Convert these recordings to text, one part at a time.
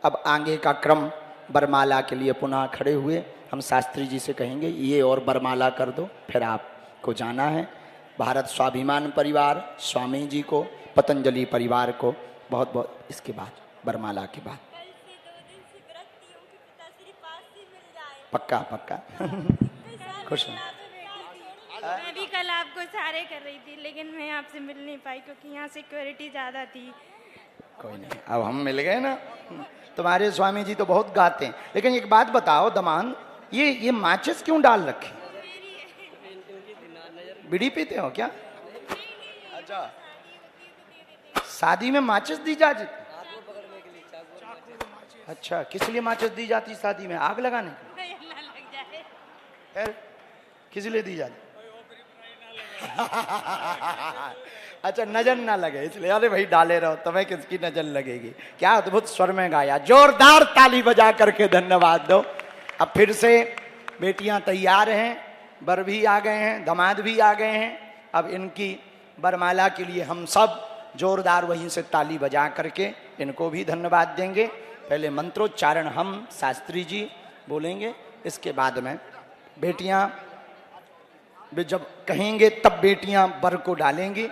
अब आगे का क्रम बरमाला के लिए पुनः खड़े हुए हम शास्त्री जी से कहेंगे ये और बरमाला कर दो, फिर आपको जाना है। भारत स्वाभिमान परिवार, स्वामी जी को, पतंजलि परिवार को बहुत बहुत, इसके बाद बरमाला के बाद पक्का पक्का खुश हूँ। मैं भी कल आपको सारे कर रही थी, लेकिन मैं आपसे मिल नहीं पाई क्योंकि यहाँ सिक्योरिटी ज़्यादा थी। कोई नहीं, अब हम मिल गए ना। तुम्हारे स्वामी जी तो बहुत गाते हैं, लेकिन एक बात बताओ दमान, ये माचिस क्यों डाल रखे? बीड़ी पीते हो क्या? अच्छा, शादी में माचिस दी जाती? अच्छा, किस लिए माचिस दी जाती शादी में? आग लगाने के? फिर किस लिए दी जाती? अच्छा, नजर ना लगे इसलिए। अरे भाई डाले रहो, तुम्हें किसकी नजर लगेगी। क्या अद्भुत स्वर में गाया, जोरदार ताली बजा करके धन्यवाद दो। अब फिर से बेटियां तैयार हैं, बर भी आ गए हैं, दामाद भी आ गए हैं। अब इनकी बरमाला के लिए हम सब जोरदार वहीं से ताली बजा करके इनको भी धन्यवाद देंगे। पहले मंत्रोच्चारण हम शास्त्री जी बोलेंगे, इसके बाद में बेटियां जब कहेंगे तब बेटियां बर को डालेंगी।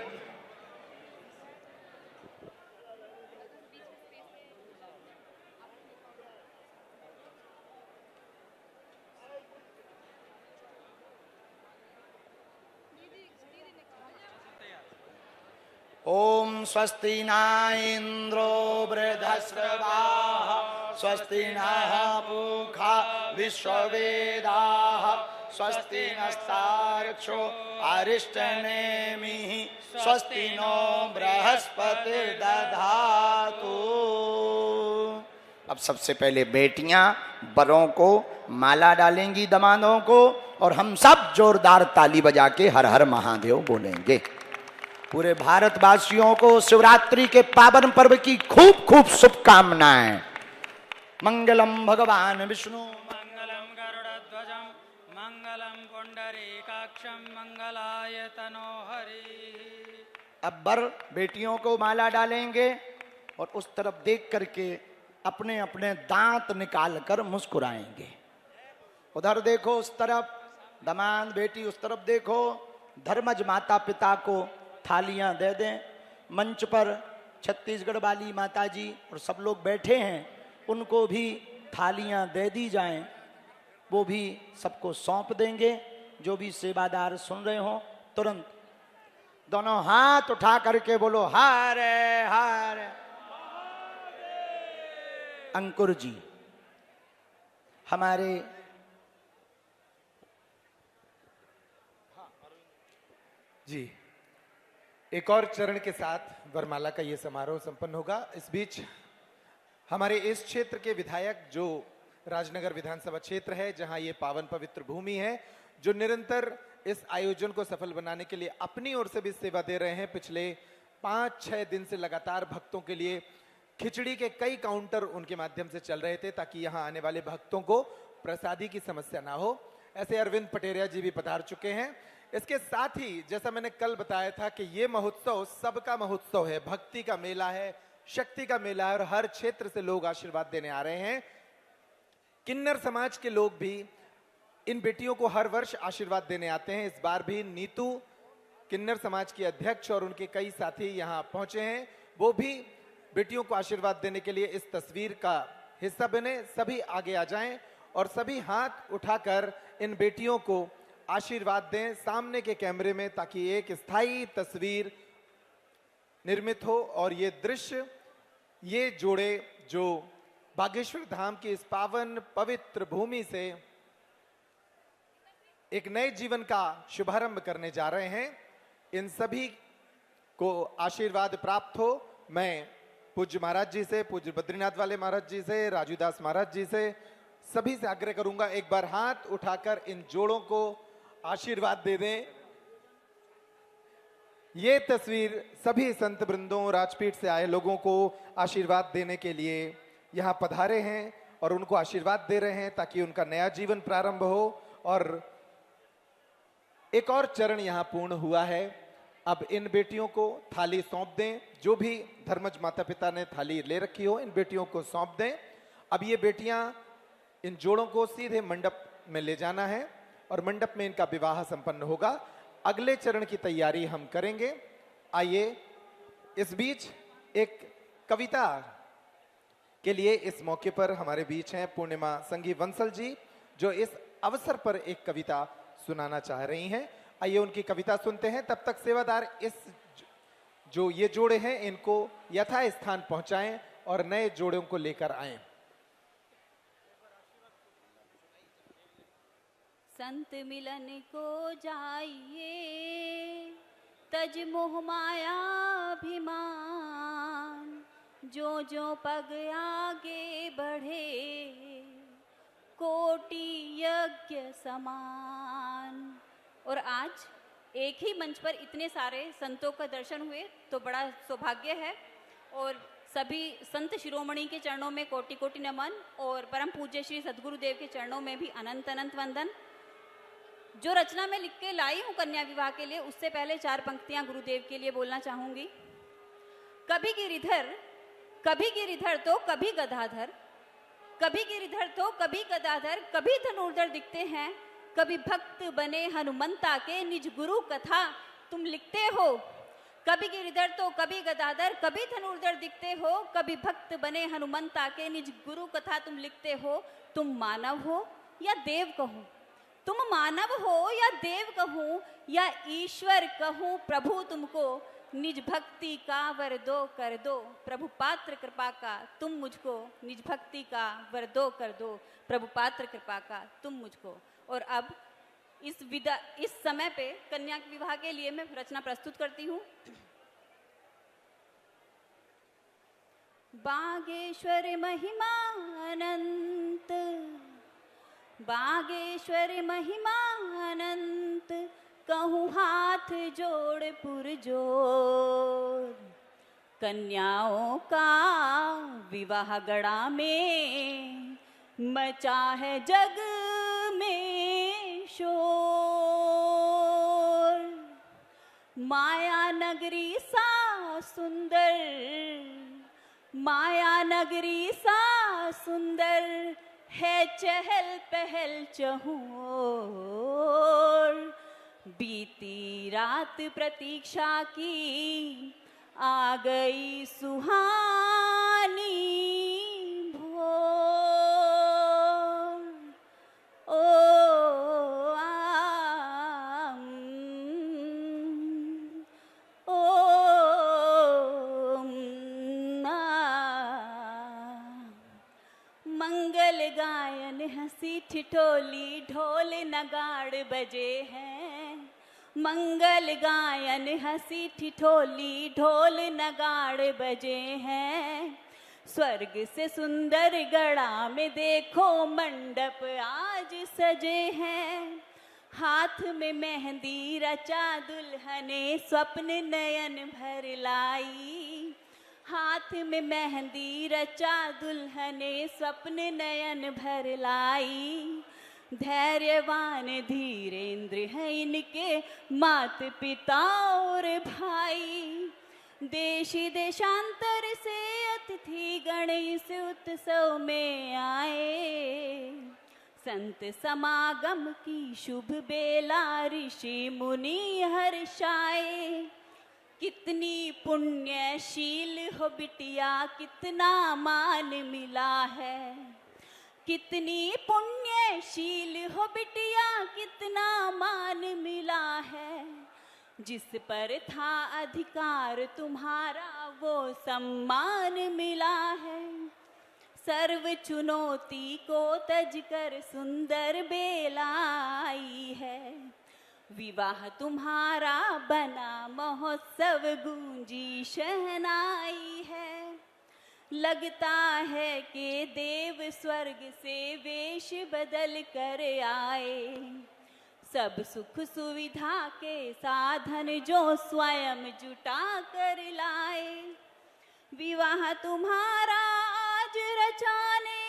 ओम स्वस्ति न इंद्रो वृद्धश्रवाः स्वस्ति नः पूषा विश्ववेदाः स्वस्ति नस्तार्क्ष्यो अरिष्टनेमिः स्वस्ति नो बृहस्पतिर्दधातु। अब सबसे पहले बेटियां बरों को माला डालेंगी दामादों को, और हम सब जोरदार ताली बजा के हर हर महादेव बोलेंगे। पूरे भारतवासियों को शिवरात्रि के पावन पर्व की खूब खूब शुभकामनाएं। मंगलम भगवान विष्णु मंगलम गरुड़ध्वजम मंगलम पुंडरीकाक्षम मंगलाय तनोहरि। अब बर बेटियों को माला डालेंगे और उस तरफ देख करके अपने अपने दांत निकाल कर मुस्कुराएंगे। उधर देखो, उस तरफ दामाद बेटी, उस तरफ देखो। धर्मज माता पिता को थालियां दे दें। मंच पर छत्तीसगढ़ वाली माता जी और सब लोग बैठे हैं, उनको भी थालियां दे दी जाएं। वो भी सबको सौंप देंगे। जो भी सेवादार सुन रहे हो, तुरंत दोनों हाथ उठा करके बोलो हरे हरे। अंकुर जी हमारे जी, एक और चरण के साथ वरमाला का ये समारोह संपन्न होगा। इस बीच हमारे इस क्षेत्र के विधायक, जो राजनगर विधानसभा क्षेत्र है, जहां ये पावन पवित्र भूमि है, जो निरंतर इस आयोजन को सफल बनाने के लिए अपनी ओर से भी सेवा दे रहे हैं। पिछले 5-6 दिन से लगातार भक्तों के लिए खिचड़ी के कई काउंटर उनके माध्यम से चल रहे थे, ताकि यहाँ आने वाले भक्तों को प्रसादी की समस्या ना हो। ऐसे अरविंद पटेरिया जी भी पधार चुके हैं। इसके साथ ही जैसा मैंने कल बताया था कि ये महोत्सव सबका महोत्सव है, भक्ति का मेला है, शक्ति का मेला है, और हर क्षेत्र से लोग आशीर्वाद देने आ रहे हैं। किन्नर समाज के लोग भी इन बेटियों को हर वर्ष आशीर्वाद देने आते हैं। इस बार भी नीतू किन्नर समाज की अध्यक्ष और उनके कई साथी यहाँ पहुंचे हैं। वो भी बेटियों को आशीर्वाद देने के लिए इस तस्वीर का हिस्सा बने। सभी आगे आ जाएं और सभी हाथ उठाकर इन बेटियों को आशीर्वाद दें सामने के कैमरे में, ताकि एक स्थायी तस्वीर निर्मित हो और ये दृश्य, ये जोड़े जो बागेश्वर धाम की इस पावन पवित्र भूमि से एक नए जीवन का शुभारंभ करने जा रहे हैं, इन सभी को आशीर्वाद प्राप्त हो। मैं पूज्य महाराज जी से, पूज्य बद्रीनाथ वाले महाराज जी से, राजूदास महाराज जी से, सभी से आग्रह करूंगा, एक बार हाथ उठाकर इन जोड़ों को आशीर्वाद दे दें। ये तस्वीर सभी संत वृंदों, राजपीठ से आए लोगों को आशीर्वाद देने के लिए यहाँ पधारे हैं और उनको आशीर्वाद दे रहे हैं, ताकि उनका नया जीवन प्रारंभ हो। और एक और चरण यहाँ पूर्ण हुआ है। अब इन बेटियों को थाली सौंप दें। जो भी धर्मज माता पिता ने थाली ले रखी हो, इन बेटियों को सौंप दें। अब ये बेटियां इन जोड़ों को सीधे मंडप में ले जाना है और मंडप में इनका विवाह संपन्न होगा। अगले चरण की तैयारी हम करेंगे। आइए, इस बीच एक कविता के लिए इस मौके पर हमारे बीच हैं पूर्णिमा संघी बंसल जी, जो इस अवसर पर एक कविता सुनाना चाह रही हैं। आइए उनकी कविता सुनते हैं। तब तक सेवादार इस जो ये जोड़े हैं इनको यथा स्थान पहुंचाएं और नए जोड़ों को लेकर आएं। संत मिलन को जाइए, तज मोह माया अभिमान, जो जो पग आगे बढ़े, कोटि यज्ञ समान। और आज एक ही मंच पर इतने सारे संतों का दर्शन हुए तो बड़ा सौभाग्य है। और सभी संत शिरोमणि के चरणों में कोटि कोटि नमन, और परम पूज्य श्री सद्गुरुदेव के चरणों में भी अनंत अनंत वंदन। जो रचना मैं लिख के लाई हूँ कन्या विवाह के लिए, उससे पहले 4 पंक्तियां गुरुदेव के लिए बोलना चाहूंगी। कभी गिरिधर तो कभी गदाधर, कभी गिरिधर तो कभी गदाधर, कभी धनुर्धर दिखते हैं, कभी भक्त बने हनुमंता के, निज गुरु कथा तुम लिखते हो। कभी गिरिधर तो कभी गदाधर, कभी धनुर्धर दिखते हो, कभी भक्त बने हनुमंता के, निज गुरु कथा तुम लिखते हो। तुम मानव हो या देव कहूं, तुम मानव हो या देव कहूं, या ईश्वर कहूं, प्रभु तुमको निज भक्ति का वर दो कर दो। प्रभु पात्र कृपा का तुम मुझको, निज भक्ति का वर दो कर दो। प्रभु पात्र कृपा का तुम मुझको। और अब इस समय पे कन्या के विवाह के लिए मैं रचना प्रस्तुत करती हूँ। बागेश्वर महिमा अनंत, बागेश्वर महिमा अनंत, कहूँ हाथ जोड़ पुरजोर। कन्याओं का विवाह गड़ा में मचा है जग में शोर। माया नगरी सा सुंदर, माया नगरी सा सुंदर, है चहल पहल चहुओर। बीती रात प्रतीक्षा की, आ गई सुहानी भोर। मंगल गायन हंसी ठिठोली, ढोल नगाड़ बजे हैं। मंगल गायन हंसी ठिठोली, ढोल नगाड़ बजे हैं। स्वर्ग से सुंदर गड़ा में देखो मंडप आज सजे हैं। हाथ में मेहंदी रचा दुल्हने, स्वप्न नयन भर लाई। हाथ में मेहंदी रचा दुल्हने, स्वप्न नयन भर लाई। धैर्यवान धीरेंद्र है इनके मात पिता और भाई। देशी देशांतर से अतिथि गण इस उत्सव में आए। संत समागम की शुभ बेला, ऋषि मुनि हर्षाए। कितनी पुण्यशील हो बिटिया, कितना मान मिला है। कितनी पुण्यशील हो बिटिया, कितना मान मिला है। जिस पर था अधिकार तुम्हारा, वो सम्मान मिला है। सर्व चुनौती को तज कर सुंदर बेला आई है। विवाह तुम्हारा बना महोत्सव, गूंजी शहनाई है। लगता है कि देव स्वर्ग से वेश बदल कर आए। सब सुख सुविधा के साधन जो स्वयं जुटा कर लाए। विवाह तुम्हारा आज रचाने,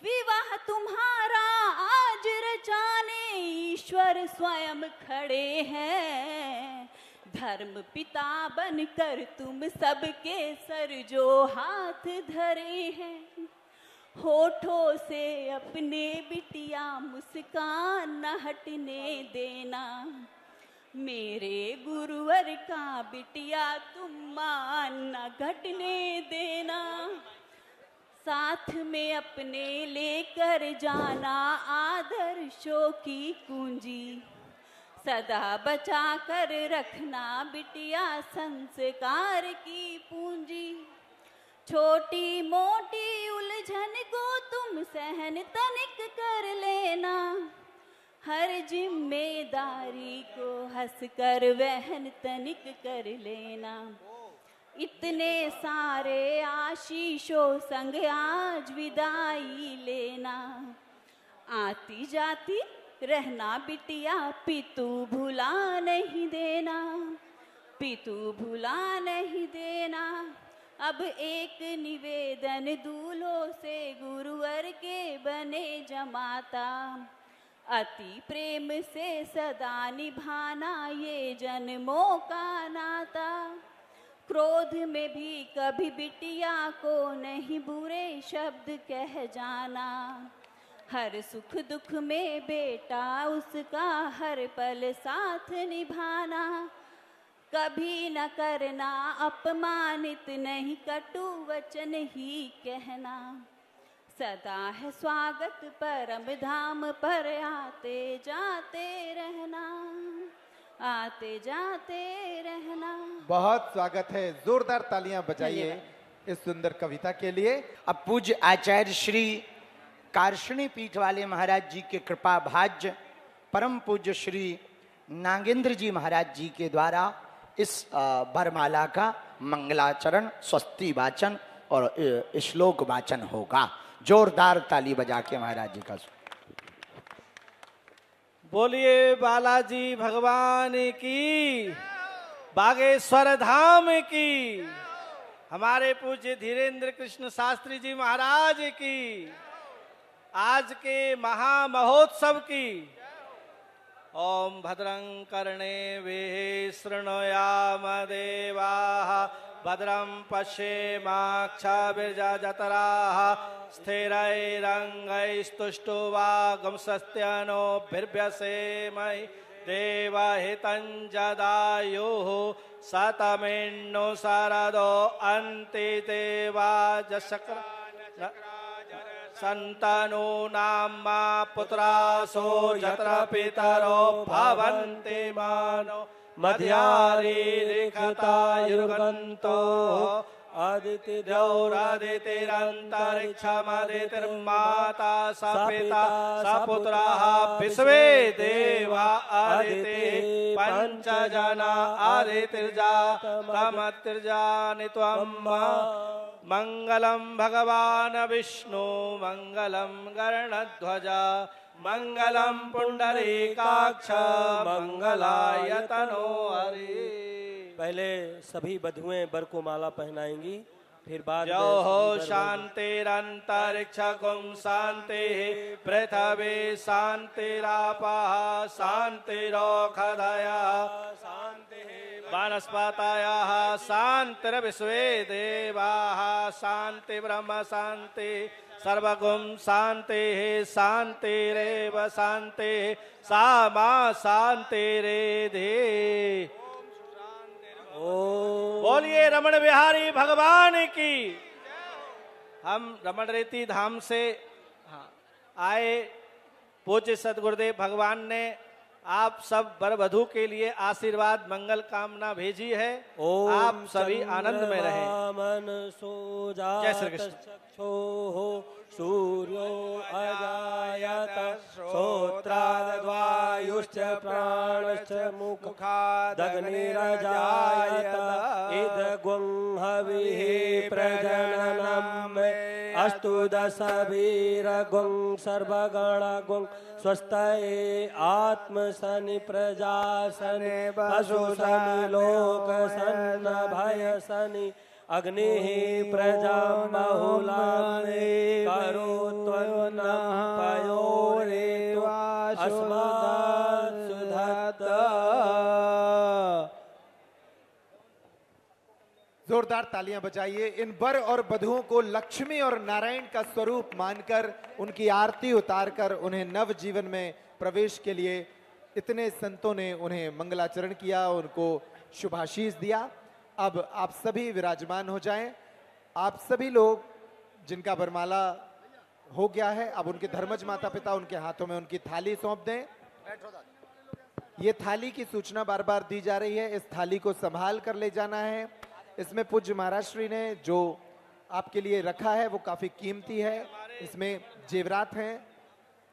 विवाह तुम्हारा आज रचाने ईश्वर स्वयं खड़े हैं। धर्म पिता बनकर तुम सबके सर जो हाथ धरे हैं, होठों से अपने बिटिया मुस्कान न हटने देना। मेरे गुरुवर का बिटिया तुम मान न घटने देना। साथ में अपने लेकर जाना आदर्शों की कुंजी, सदा बचा कर रखना बिटिया संस्कार की पूंजी। छोटी मोटी उलझन को तुम सहन तनिक कर लेना, हर जिम्मेदारी को हंसकर वहन तनिक कर लेना। इतने सारे आशीषों संग आज विदाई लेना। आती जाती रहना बिटिया पितू भुला नहीं देना, पितू भुला नहीं देना। अब एक निवेदन दूल्हों से गुरुवर के बने जमाता, अति प्रेम से सदा निभाना ये जन्मों का नाता। क्रोध में भी कभी बिटिया को नहीं बुरे शब्द कह जाना, हर सुख दुख में बेटा उसका हर पल साथ निभाना। कभी न करना अपमानित नहीं कटु वचन ही कहना, सदा है स्वागत परम धाम पर आते जाते रहना, आते जाते रहना। बहुत स्वागत है, जोरदार तालियां बजाइए इस सुंदर कविता के लिए। अब पूज्य आचार्य श्री कार्षणी पीठ वाले महाराज जी के कृपा भाज्य परम पूज्य श्री नागेंद्र जी महाराज जी के द्वारा इस वरमाला का मंगलाचरण, स्वस्ति वाचन और श्लोक वाचन होगा। जोरदार ताली बजा के महाराज जी का। बोलिए बालाजी भगवान की, बागेश्वर धाम की, हमारे पूज्य धीरेन्द्र कृष्ण शास्त्री जी महाराज की, आज के महामहोत्सव की। ओम भद्रं कर्णेभिः शृणुयाम देवाः, भद्रं पश्येमाक्षभिर्यजत्राः, स्थिरैरङ्गैस्तुष्टुवागुंसस्त्यनोभिर्व्यसेमहि देवहितं जदायुः। शतमेन्नु शरदो अन्ति देवाजशक्र संतनूनां मा पुत्रासो यत्र पितरो भवन्ति मानो मध्यारीरिखतायुर्गन्तो आदितिरन्तरिक्षमदितिर्माता स पिता स पुत्रः विश्वे देवा आदिते पञ्चजना आदितिर्जातमतिर्जानि त्वं मंगलम भगवान विष्णु मंगलम गरुड़ध्वजा मंगलम पुंडरीकाक्ष मंगलायतनो हरि। पहले सभी वधुएं वर को माला पहनाएंगी, फिर बाद जो हो शांतिरंतरिक्षकुं शांति, पृथ्वी शांतिरापः शांतिरोषधयः, वनस्पतयः शांतिर्विश्वे देवाः शांति ब्रह्म शांति, सर्वगुण शांतिः शांतिरेव शांतिः सा मा शांतिरेधि। बोलिए रमण बिहारी भगवान की। हम रमण रेती धाम से आए पूज्य सदगुरुदेव भगवान ने आप सब वर वधु के लिए आशीर्वाद मंगल कामना भेजी है। आप सभी आनंद में रहें। जय श्री कृष्ण। सूर्यो अजायत श्रोत्राद्वायुश्च प्राणश्च मुखादग्निरजायत इदगुं हविः प्रजननम् अस्तु दशभिरगुं सर्वगणगुं स्वस्तये आत्मसनि प्रजासनि पशुसनि लोकसन्नभयसनि अग्निः प्रजां बहुलानि करोत्वन्नः पयोरेतु अस्मात् सुधत्त। जोरदार तालियां बजाइए। इन वर और वधुओं को लक्ष्मी और नारायण का स्वरूप मानकर उनकी आरती उतारकर उन्हें नव जीवन में प्रवेश के लिए इतने संतों ने उन्हें मंगलाचरण किया, उनको शुभाशीष दिया। अब आप सभी विराजमान हो जाएं। आप सभी लोग जिनका वरमाला हो गया है, अब उनके धर्मज माता पिता उनके हाथों में उनकी थाली सौंप दें। ये थाली की सूचना बार बार दी जा रही है, इस थाली को संभाल कर ले जाना है। इसमें पूज्य महाराज श्री ने जो आपके लिए रखा है वो काफी कीमती है, इसमें जेवरात हैं,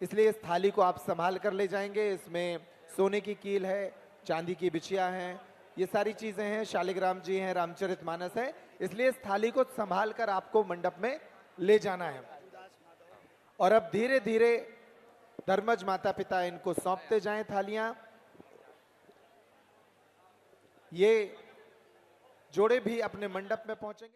इसलिए इस थाली को आप संभाल कर ले जाएंगे। इसमें सोने की कील है, चांदी की बिछिया हैं, ये सारी चीजें हैं, शालिग्राम जी हैं, रामचरितमानस है, इसलिए इस थाली को संभाल कर आपको मंडप में ले जाना है। और अब धीरे धीरे धर्मज माता पिता इनको सौंपते जाएं थालियां। ये जोड़े भी अपने मंडप में पहुंचेंगे।